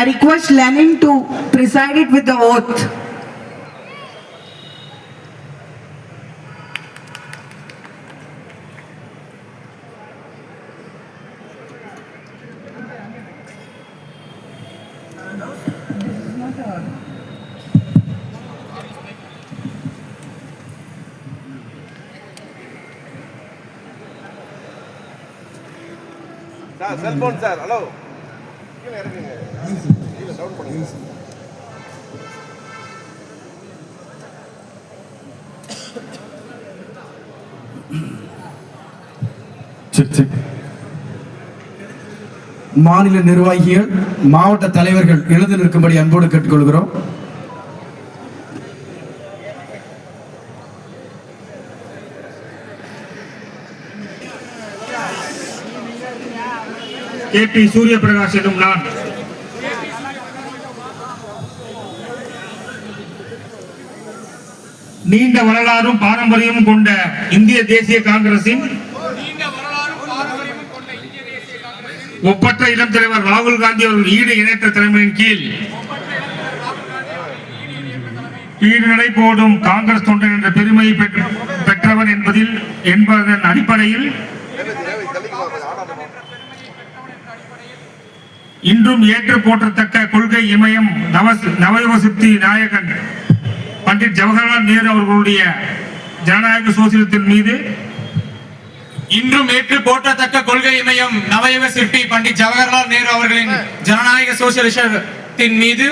I request Lenin to preside it with the oath. Sir, cell phone, sir. Hello. Down பண்ணுங்க. மாநில நிர்வாகிகள், மாவட்ட தலைவர்கள் எழுந்து நிற்கும்படி அன்போடு கேட்டுக்கொள்கிறோம். KP சூரிய பிரகாஷ் எனும் நான் நீண்ட வரலாறும் பாரம்பரியமும் கொண்ட இந்திய தேசிய காங்கிரசின் ஒப்பற்ற இளம் தலைவர் ராகுல் காந்தி அவர்கள் ஈடு இணைத்த தலைமையின் கீழ் நடை போடும் காங்கிரஸ் தொண்டன் என்ற பெருமையை பெற்றவன் என்பதன் அடிப்படையில் இன்றும் ஏற்று போற்றத்தக்க கொள்கை இமயம் நவயுக சித்தி நாயகன் பண்டிட் ஜவஹர்லால் நேரு அவர்களுடைய ஜனநாயக சோசியலிசத்தின் மீது இன்றும் ஏற்று போற்றத்தக்க கொள்கை இமயம் நவயுக சிற்பி பண்டிட் ஜவஹர்லால் நேரு அவர்களின் ஜனநாயக சோசியலிசத்தின் மீது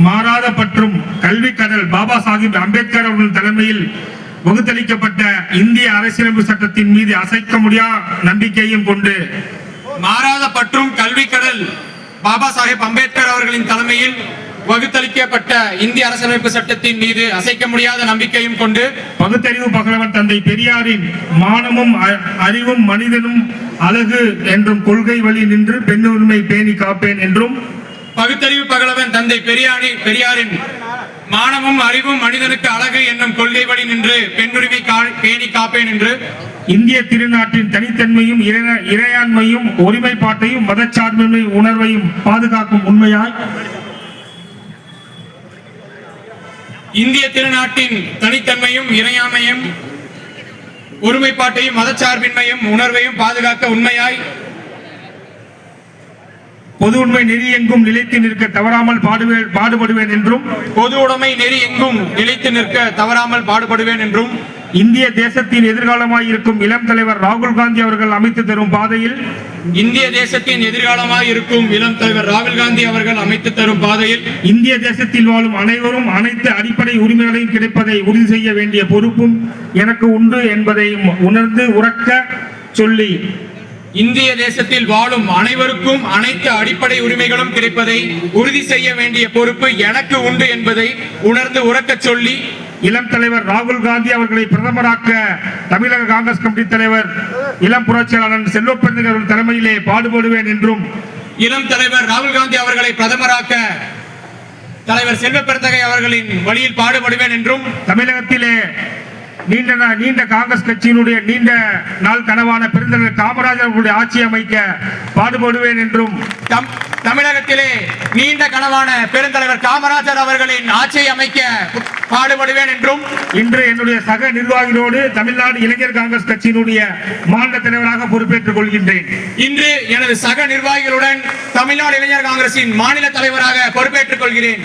மாறாத பற்றும் கல்வி கடல் பாபா சாஹிப் அம்பேத்கர் அவர்கள் தலைமையில் வகுத்தளிக்கப்பட்ட இந்திய அரசியலமைப்பு சட்டத்தின் மீது அசைக்க முடியாத நம்பிக்கையும் கொண்டு மாறாத பற்றும் கல்வி கடல் பாபா சாஹிப் அம்பேத்கர் அவர்களின் தலைமையில் வகுத்தளிக்கப்பட்ட இந்திய அரசியலமைப்பு சட்டத்தின் மீது அசைக்க முடியாத நம்பிக்கையும் கொண்டு பகுத்தறிவு பகலவன் தந்தை பெரியாரின் மானமும் அறிவும் மனிதனும் அழகு என்றும் கொள்கை வழி நின்று பெண் உரிமை பேணி காப்பேன் என்றும் பகுத்தறிவு பகலவன் தந்தை பெரியாரின் மானமும் அறிவும் மனிதனுக்கு அழகு என்னும் கொள்கை வழி நின்று பெண்ணுரிமை பேணி காப்பேன் என்று இந்திய திருநாட்டின் தனித்தன்மையும் இறையாண்மையும் ஒருமைப்பாட்டையும் மதச்சார்பின்மை உணர்வையும் பாதுகாக்கும் உண்மையாய் இந்திய திருநாட்டின் தனித்தன்மையும் இறையாண்மையும் ஒருமைப்பாட்டையும் மதச்சார்பின்மையும் உணர்வையும் பாதுகாக்க உண்மையாய் பொது உடைமை நெறி எங்கும் நிலைத்து நிற்க தவறாமல் பாடுபடுவேன் என்றும் பொது உடைமை நெறி எங்கும் நிலைத்து நிற்க தவறாமல் பாடுபடுவேன் என்றும் இந்திய தேசத்தின் எதிர்காலமாய் இருக்கும் இளம் தலைவர் ராகுல் காந்தி அவர்கள் அமைத்து தரும் பாதையில் இந்திய தேசத்தின் எதிர்காலமாய் இருக்கும் இளம் தலைவர் ராகுல் காந்தி அவர்கள் அமைத்து தரும் பாதையில் இந்திய தேசத்தில் வாழும் அனைவரும் அனைத்து அடிப்படை உரிமைகளையும் கிடைப்பதை உறுதி செய்ய வேண்டிய பொறுப்பும் எனக்கு உண்டு என்பதையும் உணர்ந்து உறக்க சொல்லி இந்திய தேசத்தில் வாழும் அனைவருக்கும் அனைத்து அடிப்படை உரிமைகளும் கிடைப்பதை உறுதி செய்ய வேண்டிய பொறுப்பு எனக்கு உண்டு என்பதை உணர்ந்து உறக்கச் சொல்லி இளம் தலைவர் ராகுல் காந்தி அவர்களை பிரதமராக்க தமிழக காங்கிரஸ் கமிட்டி தலைவர் இளம் புரட்சியாளர் செல்வப்பெருந்தகை அவர்கள் தலைமையிலே பாடுபடுவேன் என்றும் இளம் தலைவர் ராகுல் காந்தி அவர்களை பிரதமராக்க தலைவர் செல்வப்பெருந்தகை அவர்களின் வழியில் பாடுபடுவேன் என்றும் தமிழகத்திலே நீண்ட காங்கிரஸ் கட்சியினுடைய நீண்ட நாள் கனவான பெருந்தலைவர் காமராஜர் அவர்களுடைய ஆட்சி அமைக்க பாடுபடுவேன் என்றும் தமிழகத்திலே நீண்ட கனவான பெருந்தலைவர் காமராஜர் அவர்களின் ஆட்சியை அமைக்க பாடுபடுவேன் என்றும் இன்று என்னுடைய சக நிர்வாகிகளோடு தமிழ்நாடு இளைஞர் காங்கிரஸ் கட்சியினுடைய மாநில தலைவராக பொறுப்பேற்றுக் கொள்கின்றேன். இன்று எனது சக நிர்வாகிகளுடன் தமிழ்நாடு இளைஞர் காங்கிரசின் மாநில தலைவராக பொறுப்பேற்றுக் கொள்கிறேன்.